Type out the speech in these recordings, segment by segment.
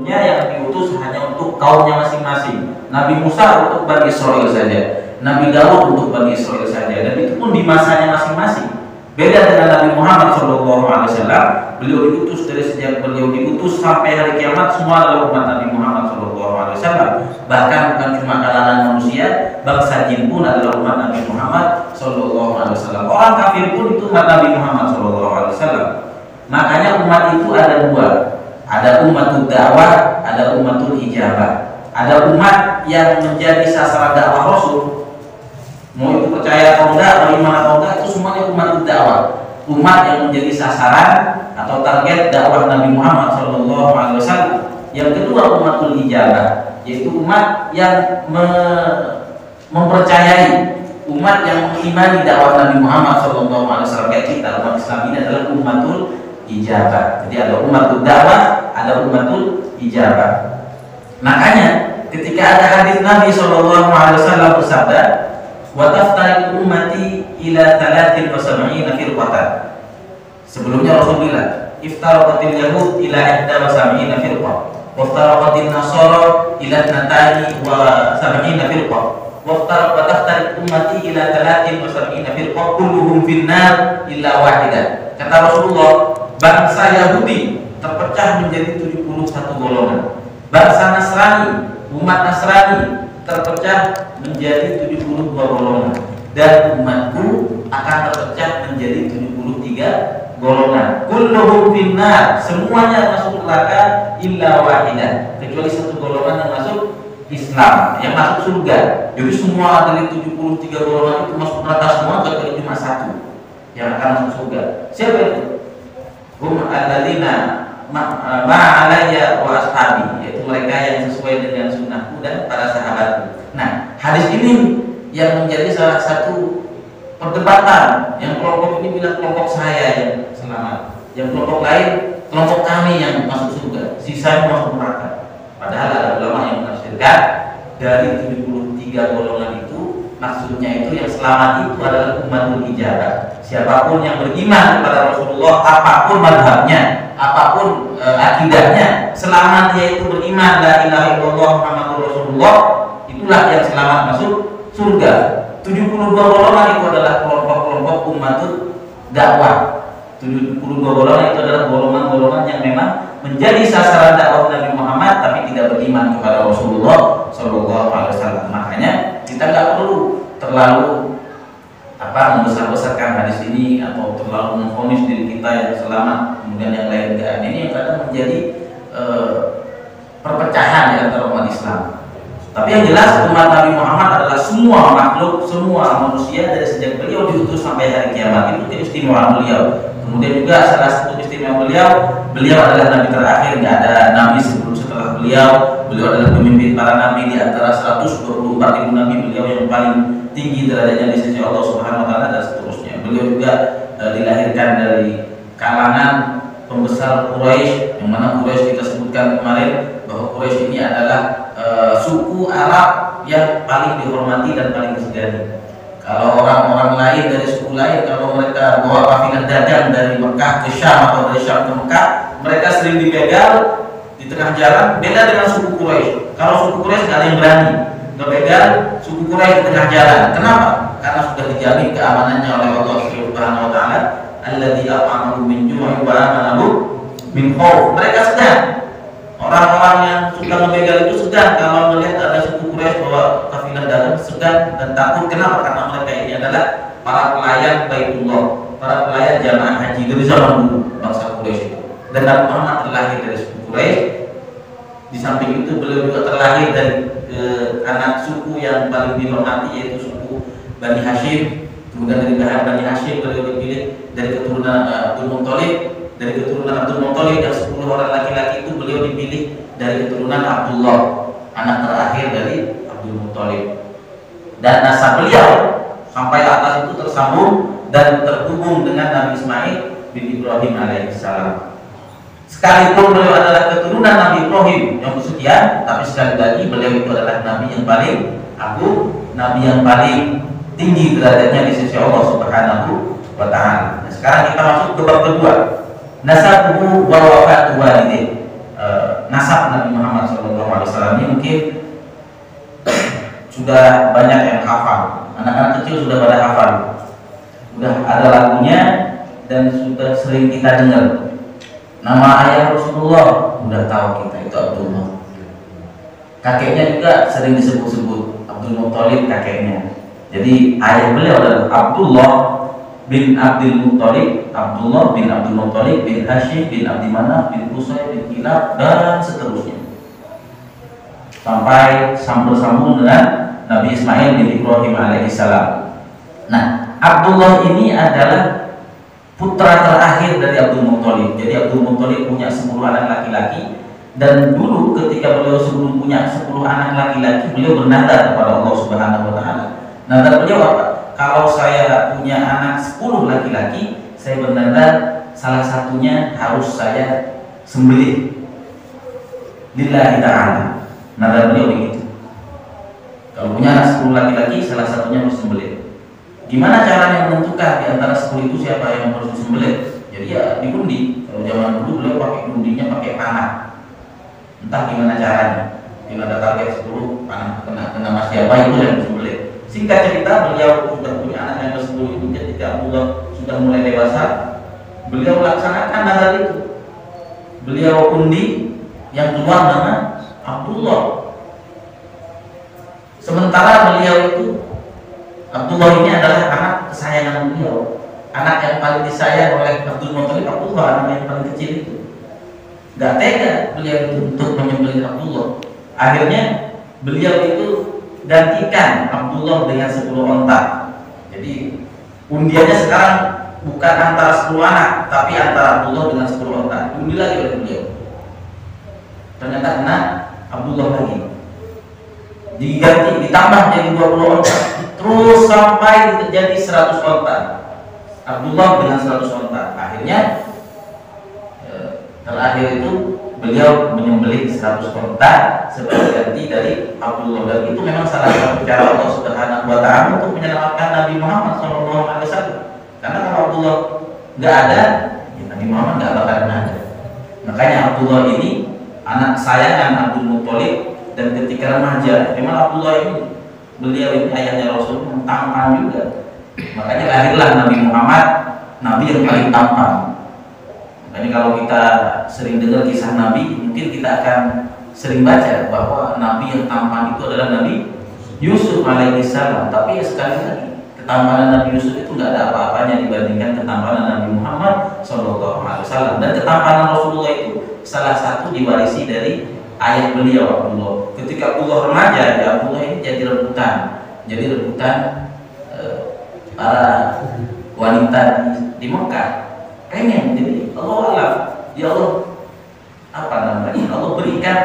yang diutus hanya untuk kaumnya masing-masing. Nabi Musa untuk Bani Israel saja, Nabi Daud untuk Bani Israel saja, dan itu pun di masanya masing-masing. Beda dengan Nabi Muhammad SAW, beliau diutus dari sejak beliau diutus sampai hari kiamat semua adalah umat Nabi Muhammad SAW. Bahkan bukan cuma kalangan manusia, bangsa jin pun adalah umat Nabi Muhammad SAW. Orang kafir pun itu umat Nabi Muhammad SAW. Makanya umat itu ada dua. Ada umatul dakwah, ada umatul ijabah. Ada umat yang menjadi sasaran dakwah Rasul. Mau itu percaya atau enggak, mau iman atau enggak, itu semuanya umatul dakwah. Umat yang menjadi sasaran atau target dakwah Nabi Muhammad SAW. Yang kedua umatul ijabah, yaitu umat yang mempercayai, umat yang mengimani dakwah Nabi Muhammad SAW. Kayak kita, umat Islam ini adalah umatul ijabah. Jadi ada umatul dakwah, ada umatul ijabah. Makanya ketika ada hadis Nabi SAW bersabda, wa taftariqu ummati ila 73 firqatan. Sebelumnya Rasul bilang, iftaraqatil yahud ila 71 firqah, wa iftaraqatil nasara ila 72 firqah, wa taftariqu ummati ila 73 firqah kulluhum finnar illa wahidah. Kata Rasulullah, bangsa Yahudi terpecah menjadi 71 golongan. Bangsa Nasrani, umat Nasrani terpecah menjadi 72 golongan. Dan umatku akan terpecah menjadi 73 golongan. Kulluhum finnar, semuanya masuk neraka illa wahidah, kecuali satu golongan yang masuk Islam, yang masuk surga. Jadi semua dari 73 golongan itu masuk neraka semua, kecuali cuma satu yang akan masuk surga. Siapa itu? Hum alladzina ma'alayya wa ashabi, yaitu mereka yang sesuai dengan sunnahku dan para sahabatku. Nah, hadis ini yang menjadi salah satu perdebatan. Yang kelompok ini bilang kelompok saya yang selamat, yang kelompok lain kelompok kami yang masuk surga, sisanya masuk neraka. Padahal ada ulama yang menafsirkan dari 73 golongan itu, maksudnya itu yang selamat itu adalah umatul ijabah. Siapapun yang beriman kepada Rasulullah, apapun madhabnya, apapun akidahnya, selama dia itu beriman la ilaha illallah Muhammadur Rasulullah, itulah yang selamat masuk surga. 72 golongan itu adalah kelompok-kelompok umatul dakwah. 72 golongan itu adalah golongan-golongan yang memang menjadi sasaran dakwah Nabi Muhammad tapi tidak beriman kepada Rasulullah SAW. Makanya kita nggak perlu terlalu membesar-besarkan hadis ini atau terlalu memvonis diri kita yang selamat kemudian yang lain enggak. Ini yang kadang menjadi perpecahan di antara umat Islam. Tapi yang jelas umat Nabi Muhammad adalah semua makhluk, semua manusia dari sejak beliau diutus sampai hari kiamat. Itu keistimewaan beliau. Kemudian juga salah satu istimewa beliau adalah nabi terakhir, nggak ada nabi sebelum setelah beliau. Beliau adalah pemimpin para nabi di antara 124.000 nabi, beliau yang paling tinggi derajatnya di sisi Allah Subhanahu wa taala dan seterusnya. Beliau juga dilahirkan dari kalangan pembesar Quraisy, yang mana Quraisy kita sebutkan kemarin bahwa Quraisy ini adalah suku Arab yang paling dihormati dan paling disegani. Kalau orang-orang lain dari suku lain, kalau mereka bawa kafilah dagang dari Mekah ke Syam atau dari Syam ke Mekah, mereka sering dibegal di tengah jalan. Beda dengan suku Quraisy. Kalau suku Quraisy nggak ada yang berani ngebegal suku Quraisy di tengah jalan. Kenapa? Karena sudah dijamin keamanannya oleh Allah Subhanahu wa taala. Alladzi at'amahum min ju'in wa amanahum min khauf. Mereka sedang, orang-orang yang suka ngebegal itu sedang kalau melihat ada suku Quraisy bawa kafilah dagang, sedang dan takut. Kenapa? Karena mereka ini adalah para pelayan Baitullah, para pelayan jamaah haji dari zaman dulu bangsa Quraisy itu. Dan Nabi Muhammad terlahir dari suku Quraisy. Di samping itu beliau juga terlahir dari anak suku yang paling dihormati, yaitu suku Bani Hashim. Kemudian dari bahan Bani Hashim beliau dipilih dari keturunan Abdul Muthalib. Dari keturunan Abdul Muthalib yang 10 orang laki-laki itu beliau dipilih dari keturunan Abdullah, anak terakhir dari Abdul Muthalib. Dan nasab beliau sampai atas itu tersambung dan terhubung dengan Nabi Ismail bin Ibrahim alaihissalam. Sekalipun beliau adalah keturunan Nabi Ibrahim yang kesekian, tapi sekali lagi beliau itu adalah Nabi yang paling agung, Nabi yang paling tinggi derajatnya di sisi Allah Subhanahu wa taala. Nah, sekarang kita masuk ke bab kedua. Nasabuhu wa wafatu walidayhi. nasab Nabi Muhammad SAW ini mungkin sudah banyak yang hafal, anak-anak kecil sudah pada hafal, sudah ada lagunya dan sudah sering kita dengar. Nama ayah Rasulullah sudah tahu kita, itu Abdullah. Kakeknya juga sering disebut-sebut, Abdul Muthalib kakeknya. Jadi ayah beliau adalah Abdullah bin Abdul Muthalib, Abdullah bin Abdul Muthalib bin Hashim bin Abdi Manaf bin Qusay bin Kilab dan seterusnya, sampai sambung dengan Nabi Ismail bin Ibrahim alaihissalam. Nah, Abdullah ini adalah putra terakhir dari Abdul Muthalib. Jadi Abdul Muthalib punya 10 anak laki-laki, dan dulu ketika beliau sebelum punya 10 anak laki-laki, beliau bernadar kepada Allah Subhanahu wa taala. Nadar beliau apa? Kalau saya punya anak 10 laki-laki, saya bernadar salah satunya harus saya sembelih lillahi ta'ala. Nadar beliau begitu. Kalau punya anak 10 laki-laki, salah satunya harus sembelih. Gimana caranya menentukan di antara 10 itu siapa yang harus disembelih? Jadi ya diundi. Kalau zaman dulu beliau pakai undinya pakai panah. Entah gimana caranya. Bila ada target 10 panah kena mas siapa itu yang disembelih. Singkat cerita, beliau sudah punya anak yang ke-10 itu ketika Abdullah sudah mulai dewasa, beliau laksanakan nazar itu. Beliau undi yang keluar nama Abdullah. Sementara beliau itu, Abdullah ini adalah anak kesayangan beliau, anak yang paling disayang oleh Abdul Muthalib. Abdullah anak yang paling kecil itu. Gak tega beliau itu untuk menyembelih Abdullah. Akhirnya beliau itu gantikan Abdullah dengan 10 onta. Jadi undiannya sekarang bukan antara 10 anak, tapi antara Abdullah dengan 10 onta. Undi lagi oleh beliau. Ternyata kena Abdullah lagi. Diganti, ditambah jadi 20 onta. Terus sampai terjadi 100 onta. Abdullah dengan 100 onta. Akhirnya terakhir itu beliau menyembelih 100 onta sebagai ganti dari Abdullah. Dan itu memang salah satu cara Allah Subhanahu wa taala untuk menyelamatkan Nabi Muhammad SAW. Karena kalau Abdullah nggak ada, ya Nabi Muhammad nggak bakalan ada. Makanya Abdullah ini anak kesayangan Abdul Muthalib, dan ketika remaja memang Abdullah ini, beliau ini ayahnya Rasul, tampan juga. Makanya lahirlah Nabi Muhammad, Nabi yang paling tampan. Makanya kalau kita sering dengar kisah Nabi, mungkin kita akan sering baca bahwa Nabi yang tampan itu adalah Nabi Yusuf alaihissalam. Tapi ya sekali lagi, ketampanan Nabi Yusuf itu nggak ada apa-apanya dibandingkan ketampanan Nabi Muhammad SAW. Dan ketampanan Rasulullah itu salah satu diwarisi dari ayah beliau Abdullah. Ketika Abdullah remaja, ya Abdullah ini jadi rebutan para wanita di Mekah. Pengen, jadi Allah alam, ya Allah, apa namanya, Allah berikan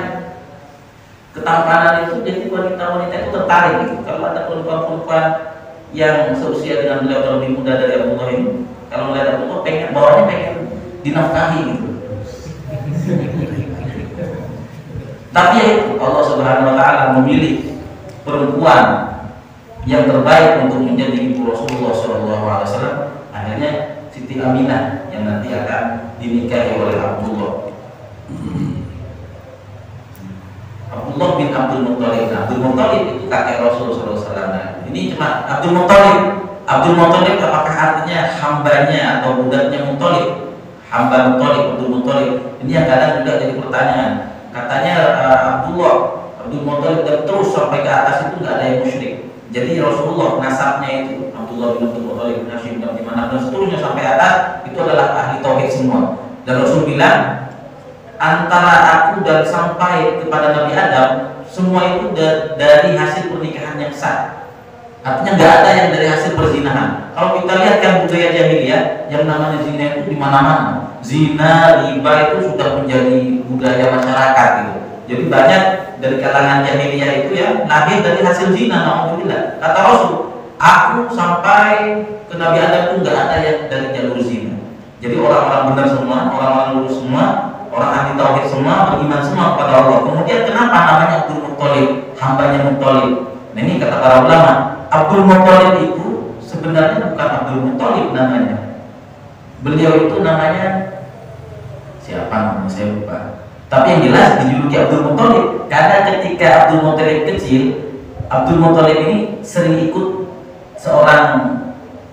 ketampanan itu, jadi wanita-wanita itu tertarik gitu. Kalau ada perempuan-perempuan yang seusia dengan beliau atau lebih muda dari Abdullah ini, kalau melihat Abdullah pengen, bawahnya pengen dinafkahi gitu. Tapi ya itu, Allah Subhanahu wa taala memilih perempuan yang terbaik untuk menjadi ibu Rasulullah SAW. Akhirnya Siti Aminah yang nanti akan dinikahi oleh Abdullah. Abdullah bin Abdul Muthalib. Abdul Muthalib itu kakek Rasulullah SAW. Ini cuma Abdul Muthalib. Abdul Muthalib apakah artinya hambanya atau budaknya Muthalib? Hamba Muthalib, Abdul Muthalib. Ini yang kadang juga jadi pertanyaan. Katanya Abdul Muthalib dan terus sampai ke atas itu nggak ada yang musyrik. Jadi Rasulullah nasabnya itu Abdullah bin Abdul Muthalib bin Hashim bin Abdi Manaf dan seterusnya sampai atas itu adalah ahli tauhid semua. Dan Rasul bilang, antara aku dan sampai kepada Nabi Adam semua itu dari hasil pernikahan yang sah. Artinya nggak ada yang dari hasil perzinahan. Kalau kita lihat kan budaya jahiliyah, yang namanya zina itu di mana-mana. Zina, riba itu sudah menjadi budaya masyarakat gitu. Jadi banyak dari kalangan jahiliyah itu ya lahir dari hasil zina. Alhamdulillah. Kata Rasul, aku sampai ke Nabi Adam itu nggak ada yang dari jalur zina. Jadi orang-orang benar semua, orang-orang lurus semua, orang ahli tauhid semua, beriman semua kepada Allah. Kemudian kenapa namanya Abdul Muthalib, hambanya Muthalib? Nah ini kata para ulama, Abdul Muthalib itu sebenarnya bukan Abdul Muthalib namanya. Beliau itu namanya siapa namanya saya lupa. Tapi yang jelas dijuluki Abdul Muthalib karena ketika Abdul Muthalib kecil, Abdul Muthalib ini sering ikut seorang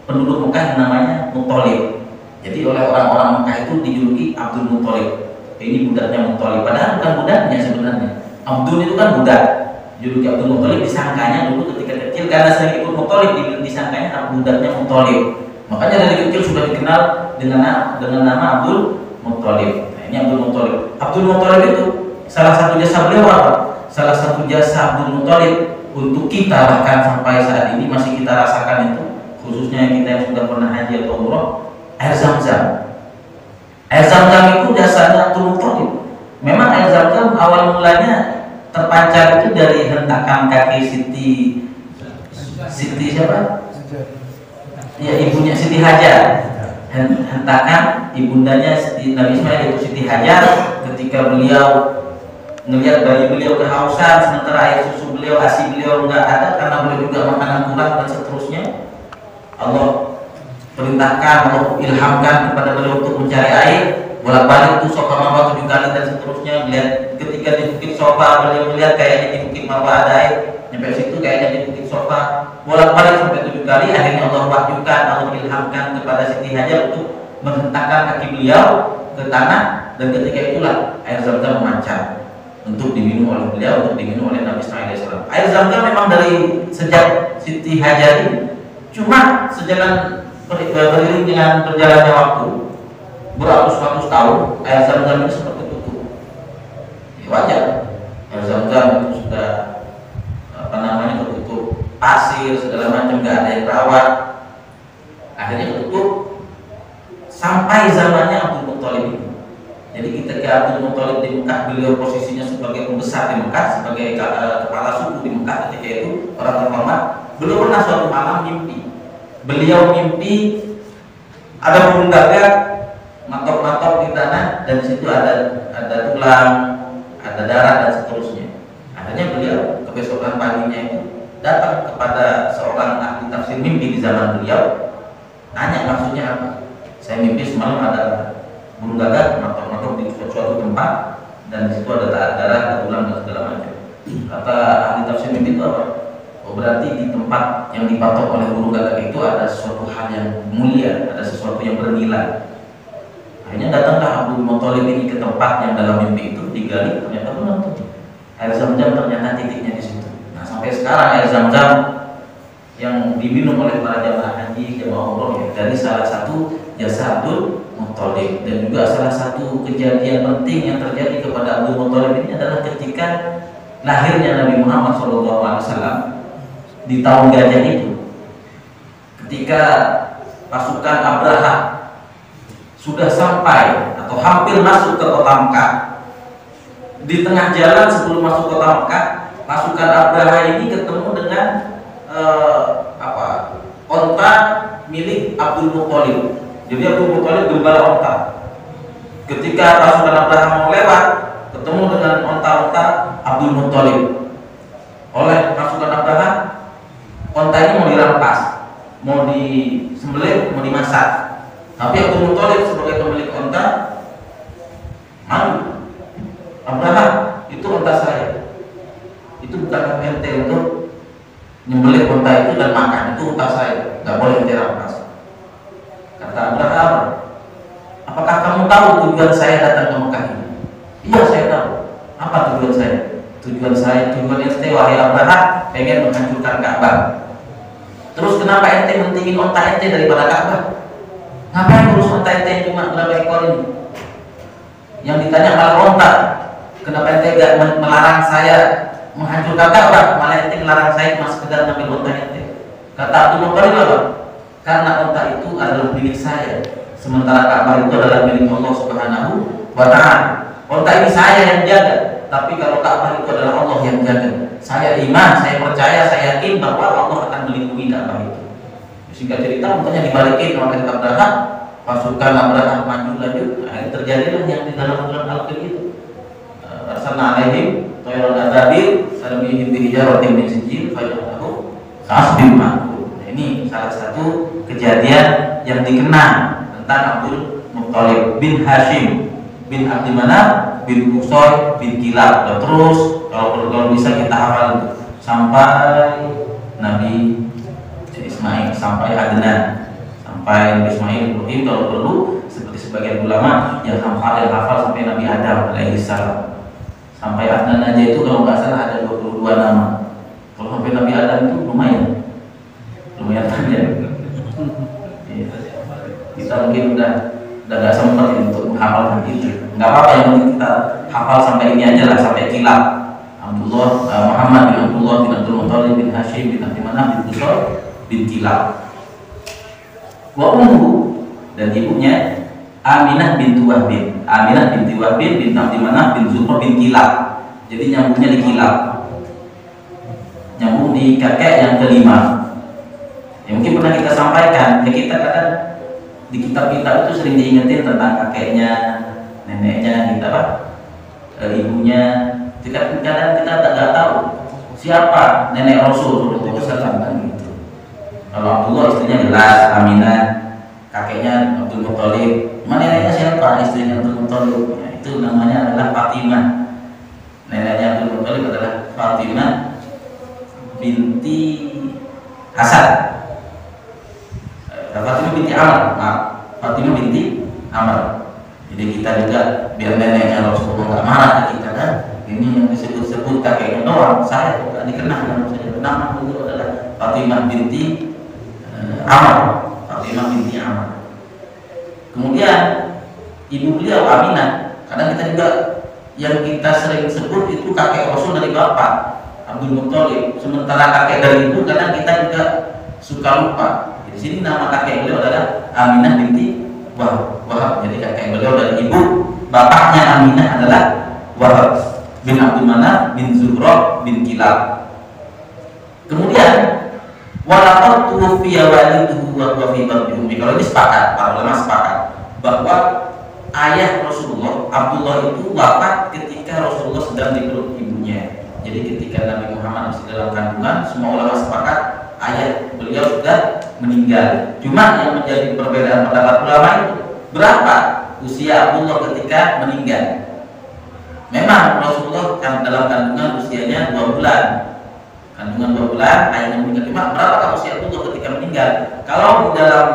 penduduk Mekah yang namanya Muthalib. Jadi oleh orang-orang Mekah itu dijuluki Abdul Muthalib. Ini budaknya Muthalib, padahal bukan budaknya sebenarnya. Abdul itu kan budak. Juluki Abdul Muthalib disangkanya dulu ketika kecil karena sering ikut Muthalib disangkanya budaknya Muthalib. Makanya dari kecil sudah dikenal dengan nama Abdul Muthalib. Nah, ini Abdul Muthalib. Abdul Muthalib itu salah satu jasa beliau apa? Salah satu jasa Abdul Muthalib untuk kita bahkan sampai saat ini masih kita rasakan itu, khususnya kita yang sudah pernah haji atau umroh, air Zam-Zam. Air Zam-Zam itu jasanya Abdul Muthalib. Memang air Zam-Zam awal mulanya terpancar itu dari hentakan kaki Siti siapa? Ya, ibunya Siti Hajar. Hentakan ibundanya Nabi Ismail itu Siti Hajar ketika beliau melihat bayi beliau kehausan sementara air susu beliau, ASI beliau enggak ada karena beliau juga makanan kurang dan seterusnya. Allah perintahkan, Allah ilhamkan kepada beliau untuk mencari air, bolak-balik tuh Safa Marwah 7 kali dan seterusnya. Melihat ketika di Bukit Safa beliau melihat kayaknya di Bukit Marwah ada air, nyampe situ kayaknya di Bukit Safa, bolak-balik sampai 7 kali. Akhirnya Allah wahyukan, Allah ilhamkan kepada Siti Hajar untuk menghentakkan kaki beliau ke tanah, dan ketika itulah air Zam-Zam memancar untuk diminum oleh beliau, untuk diminum oleh Nabi Ismail AS. Air Zam-Zam memang dari sejak Siti Hajar ini, cuma sejalan beriring dengan berjalannya waktu beratus-ratus tahun, air Zam-Zam ini seperti tutup. Ya, wajar, air Zam-Zam itu sudah tertutup pasir segala macam, nggak ada yang rawat. Akhirnya tutup sampai zamannya Abdul Muthalib ini. Jadi ketika Abdul Muthalib di Mekah, beliau posisinya sebagai pembesar di Mekah, sebagai kepala suku di Mekah ketika itu, orang terhormat. Beliau pernah suatu malam mimpi. Beliau mimpi ada burung gagak matok-matok di tanah, dan di situ ada tulang, ada darah dan seterusnya. Akhirnya beliau kebesokan paginya itu datang kepada seorang ahli tafsir mimpi di zaman beliau, nanya maksudnya apa. Saya mimpi semalam ada burung gagak matok-matok di suatu tempat, dan di situ ada darah, ada tulang dan segala macam. Kata ahli tafsir mimpi itu apa? Oh, berarti di tempat yang dipatok oleh burung gagak itu ada sesuatu hal yang mulia, ada sesuatu yang bernilai. Akhirnya datanglah Abdul Muthalib ini ke tempat yang dalam mimpi itu, digali, ternyata benar tuh. Air Zam-Zam ternyata titiknya di situ. Nah, sampai sekarang air Zam-Zam yang diminum oleh para jamaah haji, jamaah umroh ya, dari salah satu jasa Abdul Muthalib. Dan juga salah satu kejadian penting yang terjadi kepada Abdul Muthalib ini adalah ketika lahirnya Nabi Muhammad SAW di tahun gajah itu. Ketika pasukan Abraha sudah sampai atau hampir masuk ke kota Mekah, di tengah jalan sebelum masuk kota Mekah, pasukan Abraha ini ketemu dengan onta milik Abdul Muthalib. Jadi Abdul Muthalib gembala onta. Ketika pasukan Abraha mau lewat, ketemu dengan onta-onta Abdul Muthalib. Oleh pasukan Abraha, onta ini mau dirampas, mau disembelih, mau dimasak. Tapi Abdul Muthalib sebagai pemilik onta malu. Abraha, itu onta saya. Itu bukan ente untuk nyembelih onta itu dan makan. Itu onta saya, nggak boleh ente rampas. Kata Abraha, apakah kamu tahu tujuan saya datang ke Mekah ini? Iya, saya tahu. Apa tujuan saya? Tujuan ente wahai Abraha pengen menghancurkan Ka'bah. Terus kenapa ente mentingin onta ente daripada Ka'bah? Ngapain urus onta ente yang cuma berapa ekor ini? Yang ditanya malah onta. Kenapa ente gak melarang saya menghancurkan Ka'bah, malah ente melarang saya cuma sekedar ngambil onta ente? Kata Abdul Muthalib apa? Karena onta itu adalah milik saya, sementara Ka'bah itu adalah milik Allah Subhanahu wa Ta'ala. Onta ini saya yang jaga, tapi kalau Ka'bah itu adalah Allah yang jaga. Saya iman, saya percaya, saya yakin bahwa Allah akan melindungi Ka'bah itu. Singkat cerita, untanya dibalikin oleh Abraha, pasukan Abraha maju lagi. Terjadilah yang di dalam surat Al-Qur'an itu. Arsalna alaihim tayran ababil tarmihim bihijaratin min sijil faj'alnahu ka'asfin ma'kul. Ini salah satu kejadian yang dikenang tentang Abdul Muthalib bin Hashim bin Abdul Manaf bin Qusay bin Kilab. Dan terus kalau bisa kita hafal sampai Nabi Ismail, sampai Adnan, sampai Nabi Ismail Ibrahim, kalau perlu seperti sebagian ulama yang hafal sampai Nabi Adam alaihissalam. Sampai Adnan aja itu kalau nggak salah ada 22 nama. Kalau sampai Nabi Adam itu lumayan panjang. Kita mungkin udah nggak sempat untuk menghafalkan itu. Nggak apa-apa, yang penting kita hafal sampai ini aja lah, sampai Kilab. Abdullah Muhammad bin Abdullah bin Abdul Muthalib bin Hashim bin Abdi Manaf bin Qusay bin Kilab. Wa ummu, dan ibunya Aminah bintu Wahbin. Aminah binti Wahbin bin Abdi Manaf bin Zuhra bin Kilab. Jadi nyambungnya di Kilab, nyambung di kakek yang kelima. Ya, mungkin pernah kita sampaikan, ya kita kadang di kitab-kitab itu sering diingetin tentang kakeknya, neneknya, kita ibunya. Kadang kita nggak tahu siapa nenek Rasul kan gitu. Kalau Abdullah istrinya jelas Aminah, kakeknya Abdul Muthalib. Neneknya siapa? Istrinya Abdul Muthalib. Ya, itu namanya adalah Fatimah. Neneknya Abdul Muthalib adalah Fatimah binti Hasan. Fatimah binti Amr, Fatimah binti Amr. Jadi kita juga biar neneknya Rasulullah nggak marah ke kita kan. Ini yang disebut-sebut kakeknya doang, saya bukan dikenal nama dulu adalah Fatimah binti Amr. Fatimah binti Amr. Kemudian ibu beliau Aminah. Kadang kita juga yang kita sering sebut itu kakek Rasul dari bapak Abdul Muthalib. Sementara kakek dari ibu kadang kita juga suka lupa. Di sini nama kakek beliau adalah Aminah binti Wahab. Jadi kakek beliau dari ibu, bapaknya Aminah adalah Wahab bin Abdul Manaf bin Zuhra bin Kilab. Kemudian walaqad tuwfiya waliduhu wa huwa fi batni ummi. Kalau ini sepakat, para ulama sepakat bahwa ayah Rasulullah Abdullah itu wafat ketika Rasulullah sedang di perut ibunya. Jadi ketika Nabi Muhammad masih dalam kandungan, semua ulama sepakat ayah beliau sudah meninggal. Cuma yang menjadi perbedaan pendapat ulama itu berapa usia Abdullah ketika meninggal. Memang Rasulullah kan dalam kandungan usianya 2 bulan. Kandungan 2 bulan, ayahnya meninggal. Cuma berapa usia Abdullah ketika meninggal? Kalau di dalam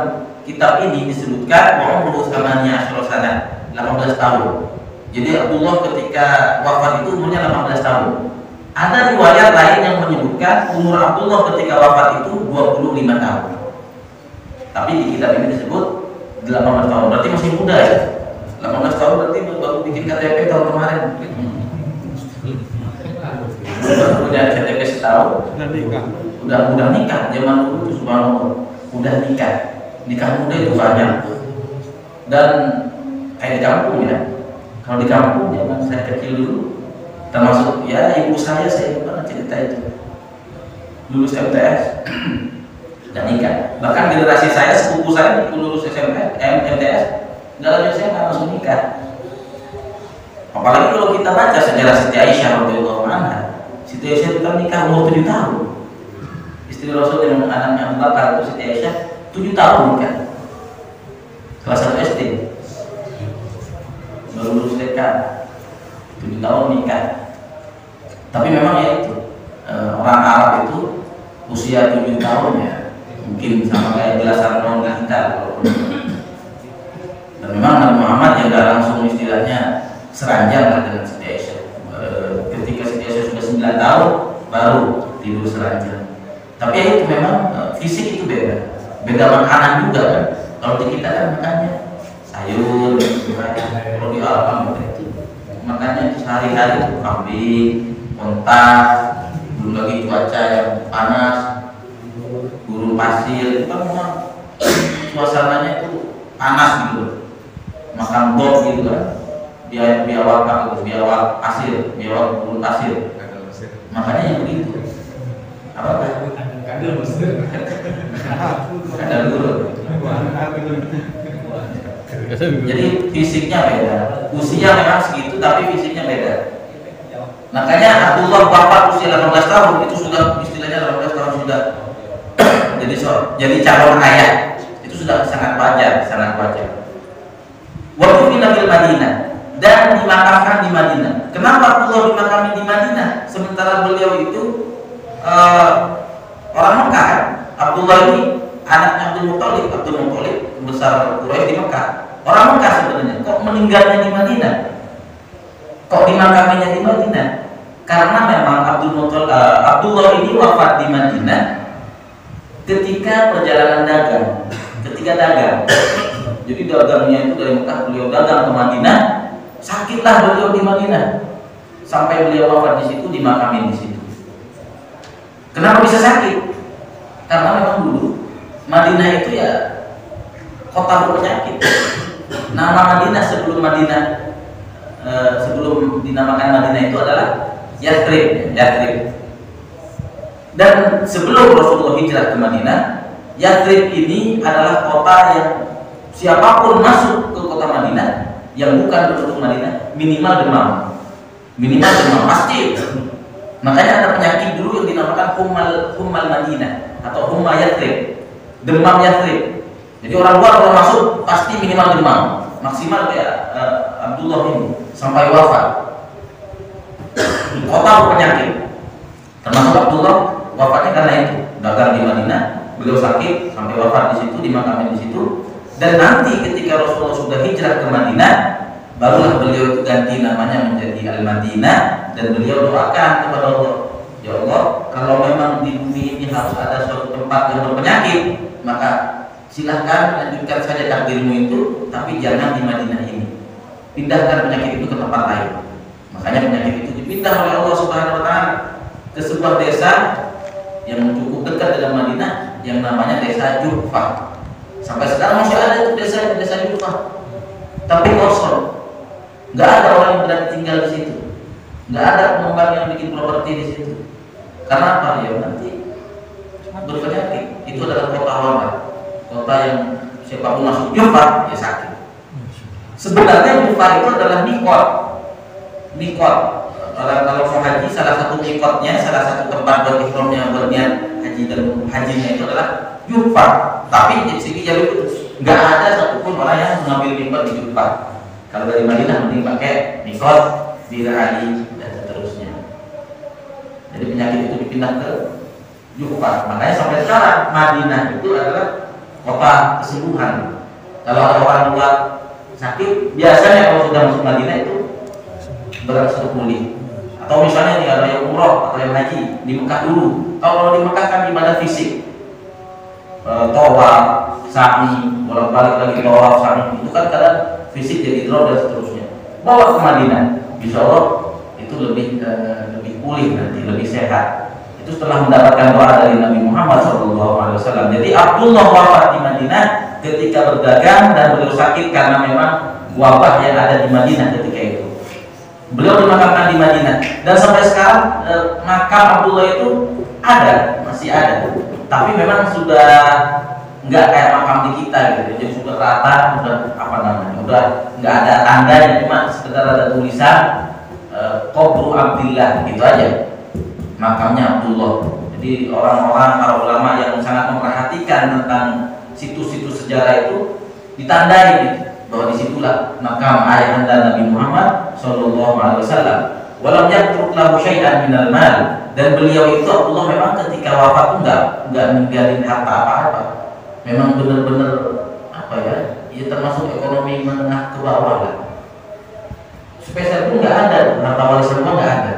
kitab ini disebutkan bahwa umur usamanya 18 tahun. Jadi Abdullah ketika wafat itu umurnya 18 tahun. Ada riwayat lain yang menyebutkan umur Abdullah ketika wafat itu 25 tahun. Tapi di kitab ini disebut 18 tahun. Berarti masih muda ya. 18 tahun berarti baru bikin KTP tahun kemarin. Baru punya KTP setahun. Udah nikah. Zaman dulu itu subhanallah, udah nikah. Nikah muda itu banyak. Dan kayak di kampung ya. Kalau di kampung zaman saya kecil dulu, termasuk ya ibu saya pernah cerita itu. Lulus MTS dan nikah. Bahkan generasi saya, sepupu saya lulus MTS, nggak lanjut SMA, langsung nikah. Apalagi kalau kita baca sejarah Siti Aisyah radhiyallahu anha. Siti Aisyah itu kan nikah umur 7 tahun. Istri Rasul dengan anaknya Abu Bakar itu Siti Aisyah 7 tahun nikah. Kelas 1 SD. Baru lulus TK. 7 tahun nikah. Tapi memang ya itu orang Arab itu usia 7 tahun ya mungkin sama kayak belasan tahun kita. Dan memang Nabi Muhammad yang gak langsung istilahnya seranjang lah dengan Siti Aisyah. Ketika Siti Aisyah sudah 9 tahun baru tidur seranjang. Tapi ya itu memang fisik itu beda makanan juga kan. Kalau di kita kan makannya sayur, kalau di alam itu makannya sehari-hari itu kambing, onta, belum lagi cuaca yang panas, gurun pasir, itu kan memang suasananya itu panas gitu. Makan bom gitu kan, biawak pasir, biawak gurun pasir. Makanya yang begitu. Apa? Kadal pasir. Kadal gurun. Jadi fisiknya beda. Usia memang segitu tapi fisiknya beda. Makanya Abdullah wafat usia 18 tahun itu sudah istilahnya 18 tahun sudah jadi calon ayah. Itu sudah sangat wajar. Waktu di Nabil Madinah, dan dan dimakamkan di Madinah. Kenapa Abdullah dimakami di Madinah sementara beliau itu orang Mekah kan? Abdullah ini anaknya Abdul Muthalib besar Quraisy di Mekah. Orang Mekah sebenarnya, kok meninggalnya di Madinah? Kok dimakaminya di Madinah? Karena memang Abdullah ini wafat di Madinah ketika perjalanan dagang, ketika dagang. Jadi dagangnya itu dari Mekah, beliau dagang ke Madinah, sakitlah beliau di Madinah, sampai beliau wafat di situ, dimakamin di situ. Kenapa bisa sakit? Karena memang dulu Madinah itu ya kota berpenyakit. Nama Madinah sebelum dinamakan Madinah itu adalah Yathrib. Dan sebelum Rasulullah hijrah ke Madinah, Yathrib ini adalah kota yang siapapun masuk ke kota Madinah yang bukan penduduk Madinah minimal demam pasti. Makanya ada penyakit dulu yang dinamakan hummal Madinah atau humma Yathrib, demam Yathrib. Jadi orang luar kalau masuk pasti minimal demam, maksimal kayak Abdullah ini sampai wafat. Kota berpenyakit, termasuk Abdullah wafatnya karena itu dagang di Madinah, beliau sakit sampai wafat di situ, dimakamin di situ. Dan nanti ketika Rasulullah sudah hijrah ke Madinah, barulah beliau itu ganti namanya menjadi Al-Madinah, dan beliau doakan kepada Allah, ya Allah, kalau memang di bumi ini harus ada suatu tempat yang berpenyakit, maka silahkan lanjutkan saja takdirmu itu, tapi jangan di Madinah ini. Pindahkan penyakit itu ke tempat lain. Makanya penyakit itu dipindah oleh Allah Subhanahu wa taala ke sebuah desa yang cukup dekat dengan Madinah yang namanya desa Juhfah. Sampai sekarang masih ada itu desa Juhfah. Tapi kosong. Enggak ada orang yang berani tinggal di situ. Enggak ada pengembang yang bikin properti di situ. Karena apa? Ya nanti berpenyakit. Itu adalah kota wabah. Kota yang siapapun masuk Juhfah ya sakit. Sebenarnya Juhfah itu adalah mikot. Kalau mau haji, salah satu mikotnya, salah satu tempat buat ihramnya, buat niat haji dan hajinya itu adalah Juhfah. Tapi di sini jalur itu nggak ada satupun orang yang mengambil mikot di Juhfah. Kalau dari Madinah mending pakai mikot, Bir Ali dan seterusnya. Jadi penyakit itu dipindah ke Juhfah. Makanya sampai sekarang Madinah itu adalah kota kesembuhan. Kalau ada orang luar sakit, biasanya kalau sudah masuk Madinah itu berangsur pulih. Atau misalnya nih ada yang umroh atau yang haji di Mekah dulu. Kalau di Mekah kan ibadah fisik, tawaf, sa'i, bolak-balik lagi tawaf, sa'i, itu kan kadang fisik jadi drop dan seterusnya. Bawa ke Madinah, insya Allah itu lebih pulih nanti, lebih sehat. Itu setelah mendapatkan doa dari Nabi Muhammad SAW. Jadi Abdullah wafat di Madinah ketika berdagang dan beliau sakit karena memang wabah yang ada di Madinah ketika itu. Beliau dimakamkan di Madinah dan sampai sekarang makam Abdullah itu masih ada. Tapi memang sudah nggak kayak makam di kita gitu. Jadi sudah rata, udah nggak ada tandanya, cuma sekedar ada tulisan Qabru Abdillah gitu aja. Makamnya Abdullah. Jadi orang-orang para ulama yang sangat memperhatikan tentang situs-situs sejarah itu ditandai bahwa disitulah makam ayahanda Nabi Muhammad Sallallahu Alaihi Wasallam. Walam yatruk lahu syai'an minal mal. Dan beliau itu Abdullah memang ketika wafat itu enggak ninggalin harta apa-apa. Memang benar-benar ya termasuk ekonomi menengah ke bawah lah. Spesial pun enggak ada, harta warisan pun enggak ada.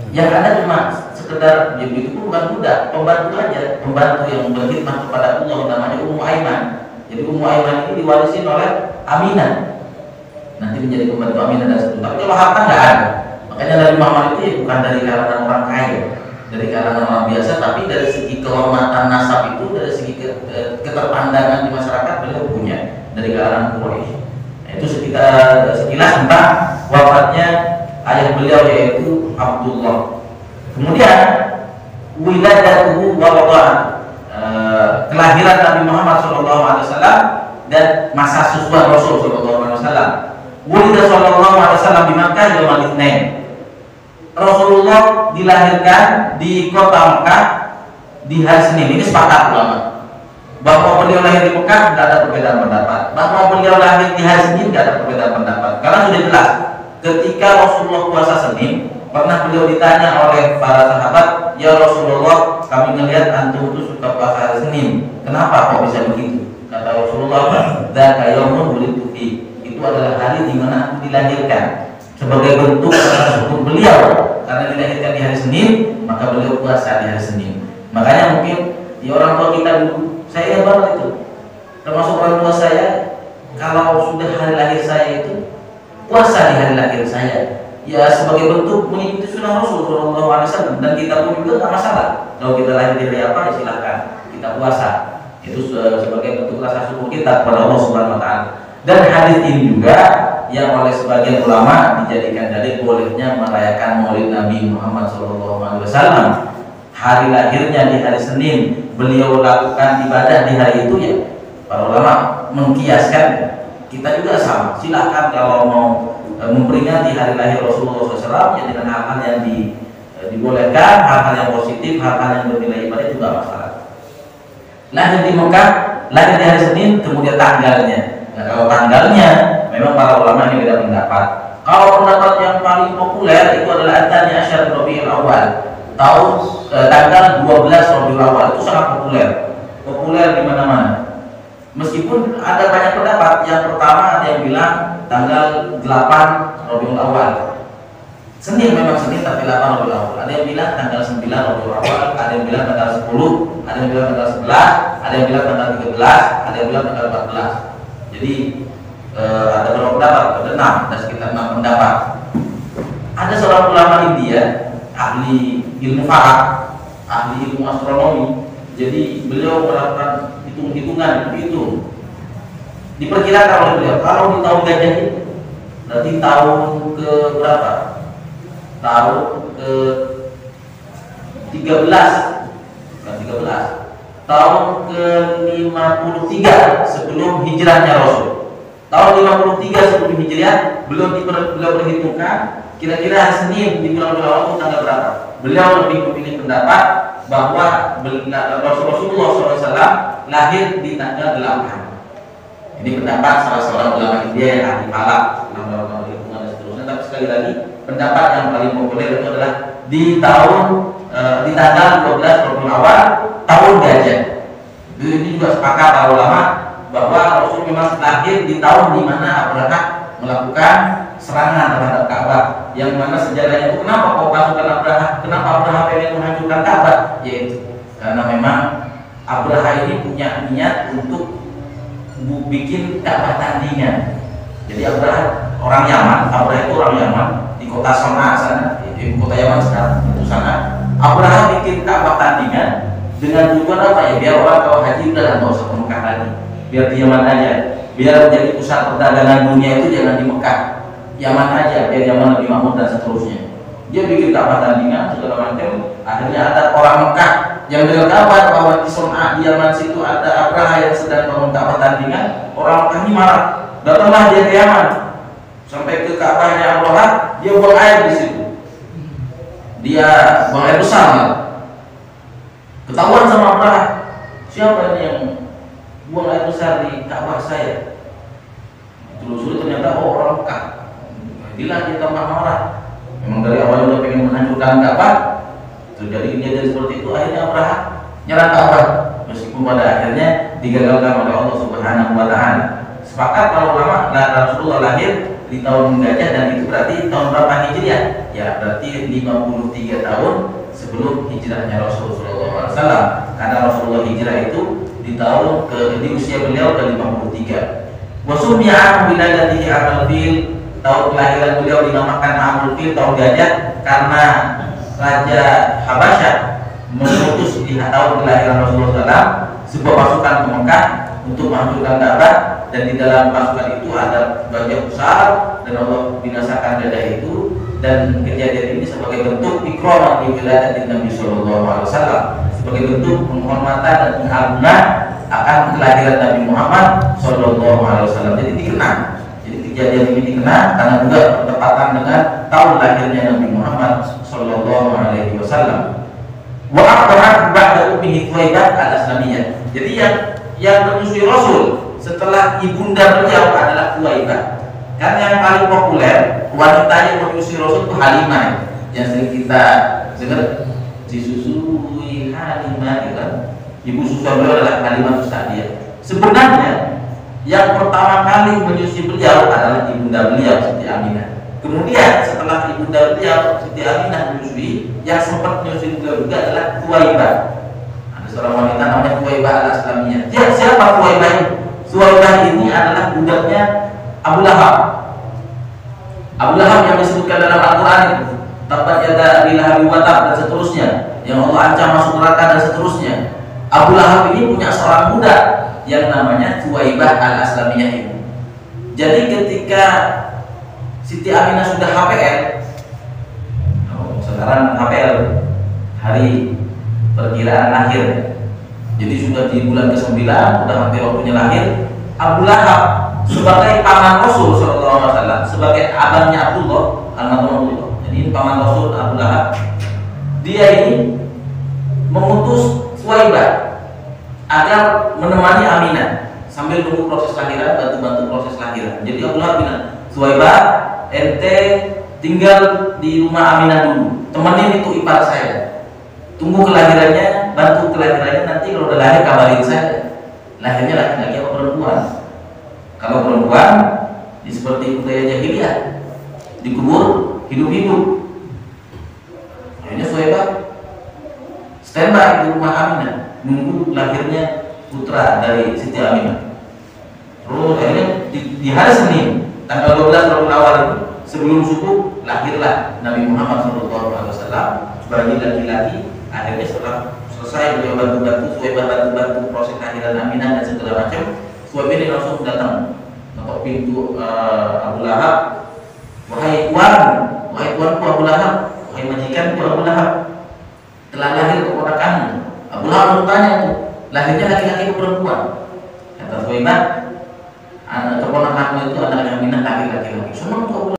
Yang ada cuma sekedar itu pun bukan budak, pembantu aja, pembantu yang berkhidmat kepada Allah, namanya Ummu Aiman. Jadi Ummu Aiman ini diwarisin oleh Aminah, nanti menjadi pembantu Aminah dan seterusnya. Tapi kalau harta nggak ada. Makanya Nabi Muhammad itu bukan dari kalangan orang kaya, dari kalangan orang biasa, tapi dari segi kehormatan nasab itu, dari segi keterpandangan di masyarakat beliau punya dari kalangan Quraisy. Itu sekilas tentang wafatnya ayah beliau yaitu Abdullah. Kemudian wiladatuhu wa wada'an, kelahiran Nabi Muhammad SAW dan masa susuan Rasul SAW. Wulida sallallahu alaihi wasallam di Makkah yaumal Itsnain. Rasulullah dilahirkan di kota Makkah di hari Senin. Ini sepakat ulama. Bahwa beliau lahir di Makkah tidak ada perbedaan pendapat. Bahwa beliau lahir di hari Senin tidak ada perbedaan pendapat. Karena sudah jelas ketika Rasulullah puasa Senin, pernah beliau ditanya oleh para sahabat, "Ya Rasulullah, kami melihat antum itu suka puasa hari Senin. Kenapa kok bisa begitu?" Kata Rasulullah, "Dzaka yaumun wulidtu fi." Itu adalah hari di mana aku dilahirkan. Sebagai bentuk rasa syukur beliau karena dilahirkan di hari Senin, maka beliau puasa di hari Senin. Makanya mungkin di orang tua kita dulu, saya banget itu, termasuk orang tua saya, kalau sudah hari lahir saya itu puasa di hari lahir saya, ya sebagai bentuk mengikuti sunnah Rasul Shallallahu Alaihi Wasallam. Dan kita pun juga nggak masalah kalau kita lahir di hari apa, ya silahkan kita puasa. Itu sebagai bentuk rasa syukur kita kepada Allah Subhanahu Wa Taala. Dan hadis ini juga yang oleh sebagian ulama dijadikan dalil bolehnya merayakan Maulid Nabi Muhammad SAW. Hari lahirnya di hari Senin, beliau lakukan ibadah di hari itu, ya para ulama mengkiaskan kita juga sama. Silakan kalau mau memperingati hari lahir Rasulullah SAW ya dengan hal-hal yang dibolehkan, hal-hal yang positif, hal-hal yang bernilai ibadah juga masalah. Lahir di Mekah, lahir di hari Senin, kemudian tanggalnya. Nah, kalau tanggalnya memang para ulama ini beda pendapat. Kalau pendapat yang paling populer itu adalah Tsani Asyar Rabiul Awal, tanggal 12 Rabiul Awal. Itu sangat populer di mana-mana. Meskipun ada banyak pendapat. Yang pertama ada yang bilang tanggal 8 Rabiul Awal. Senin memang Senin tapi 8 Rabiul Awal. Ada yang bilang tanggal 9 Rabiul Awal, ada yang bilang tanggal 10, ada yang bilang tanggal 11, ada yang bilang tanggal 13, ada yang bilang tanggal 14. Jadi ada beberapa pendapat, ada sekitar 6 pendapat. Ada seorang ulama India, ahli ilmu falak, ahli ilmu astronomi. Jadi beliau melakukan hitung-hitungan, diperkirakan oleh beliau kalau di tahun gajah ini berarti tahun ke berapa? Tahun ke 13, bukan 13, tahun ke 53 sebelum hijrahnya Rasul. Tahun 53 sebelum hijrah beliau perhitungkan kira-kira hari Senin di bulan Rabiul Awal tanggal berapa. Beliau lebih memilih pendapat bahwa Rasulullah SAW lahir di tanggal 8. Ini pendapat salah seorang ulama India yang ahli falak, ulama hitungan dan seterusnya. Tapi sekali lagi pendapat yang paling populer itu adalah di tanggal 12 Rabiul Awal tahun gajah. Ini juga sepakat para ulama bahwa Rasul memang lahir di tahun di mana Abraha melakukan serangan terhadap Ka'bah, yang mana sejarahnya itu kenapa kok pasukan Abraha pengen menghancurkan Ka'bah, yaitu karena memang Abraha ini punya niat untuk bikin Ka'bah tandingan. Jadi Abraha itu orang Yaman di kota Son'a sana, di kota Yaman sekarang itu sana. Abraha bikin Ka'bah tandingan dengan tujuan apa ya? Biar orang kalau haji udah nggak usah ke Mekah lagi, biar di Yaman aja, biar menjadi pusat perdagangan dunia itu jangan di Mekah, Yaman aja, biar Yaman lebih makmur dan seterusnya. Dia bikin Ka'bah tandingan segala macam. Akhirnya ada orang Mekah yang dengar kabar bahwa di Son'a di Yaman situ ada Abraha yang sedang bangun Ka'bah tandingan. Orang Mekah ini marah, datanglah dia ke Yaman, sampai ke Ka'bahnya Abraha, dia buang air di situ. Dia buang air besar, ketahuan sama Abraha, siapa ini yang buang air besar di Ka'bah saya? Telusuri ternyata orang Mekah. Bila dia tambah marah, memang dari awal udah pengen menghancurkan Ka'bah. Terjadi kejadian seperti itu, akhirnya Abraha nyerang Ka'bah, meskipun pada akhirnya digagalkan oleh Allah Subhanahu Wa Taala. Sepakat para ulama, Rasulullah lahir di tahun gajah, dan itu berarti tahun berapa Hijriah? Ya berarti 53 tahun sebelum hijrahnya Rasulullah SAW. Karena Rasulullah hijrah itu di usia beliau ke 53. Wasumiyah wiladatihi Amul Fil, tahun kelahiran beliau dinamakan Amul Fil, tahun gajah, karena Raja Habasyah mengutus di tahun kelahiran Rasulullah SAW sebuah pasukan ke Mekah untuk menghancurkan Ka'bah, dan di dalam pasukan itu ada gajah besar, dan Allah binasakan gajah itu. Dan kejadian ini sebagai bentuk ikram di wilayah Nabi Sallallahu Alaihi Wasallam, sebagai bentuk penghormatan dan pengagungan akan kelahiran Nabi Muhammad Sallallahu Alaihi Wasallam. Jadi dikenang. Jadi kejadian ini dikenang karena juga bertepatan dengan tahun lahirnya Nabi Muhammad Sallallahu Alaihi Wasallam. Wa aqbahat ba'da ummihi Thuwaibah al-Aslamiyah. Jadi yang menyusui Rasul setelah ibunda beliau adalah Thuwaibah. Kan yang paling populer wanita yang menyusui Rasul itu Halimah, yang sering kita dengar disusui Halimah, gitu kan. Ibu susu beliau adalah Halimah Sa'diyah. Sebenarnya yang pertama kali menyusui beliau adalah ibunda beliau Siti Aminah. Kemudian setelah ibunda beliau Siti Aminah menyusui, yang sempat menyusui beliau juga adalah Thuwaibah. Ada seorang wanita namanya Thuwaibah al-Aslamiyah. Siapa Thuwaibah ini? Thuwaibah ini adalah budaknya Abu Lahab. Abu Lahab yang disebutkan dalam Al-Quran itu, tabat yada Abi Lahab wa tab, dan seterusnya, yang Allah ancam masuk neraka dan seterusnya. Abu Lahab ini punya seorang budak yang namanya Thuwaibah al-Aslamiyah ini. Jadi ketika Siti Aminah sudah HPL, sekarang HPL hari perkiraan lahir, jadi sudah di bulan ke-9, sudah hampir waktunya lahir. Abu Lahab sebagai paman Rasul SAW, sebagai abangnya Abdullah, Abdullah. Jadi ini paman Rasul Abu Lahab. Dia ini mengutus Thuwaibah agar menemani Aminah sambil menunggu proses lahiran, bantu proses lahiran. Jadi Abu Lahab bilang, Thuwaibah, ente tinggal di rumah Aminah dulu, temenin itu ipar saya, tunggu kelahirannya, bantu kelahirannya, nanti kalau udah lahir kabarin saya. Lahirnya laki-laki atau perempuan? Kalau perempuan, seperti budaya jahiliyah, dikubur hidup-hidup. Akhirnya Thuwaibah standby di rumah Aminah, nunggu lahirnya putra dari Siti Aminah. Terus akhirnya di hari Senin tanggal 12 Rabiul Awal itu, sebelum subuh lahirlah Nabi Muhammad SAW sebagai laki-laki. Akhirnya setelah selesai beliau bantu-bantu, Thuwaibah bantu-bantu proses lahiran Aminah dan segala macam, Thuwaibah ini langsung datang ketok pintu Abu Lahab. Wahai tuanku Abu Lahab, wahai majikanku Abu Lahab, telah lahir keponakanmu. Abu Lahab bertanya itu, lahirnya laki-laki atau perempuan? Kata Thuwaibah, keponakanmu itu anak Aminah lahir laki-laki. Senang tuh Abu Lahab.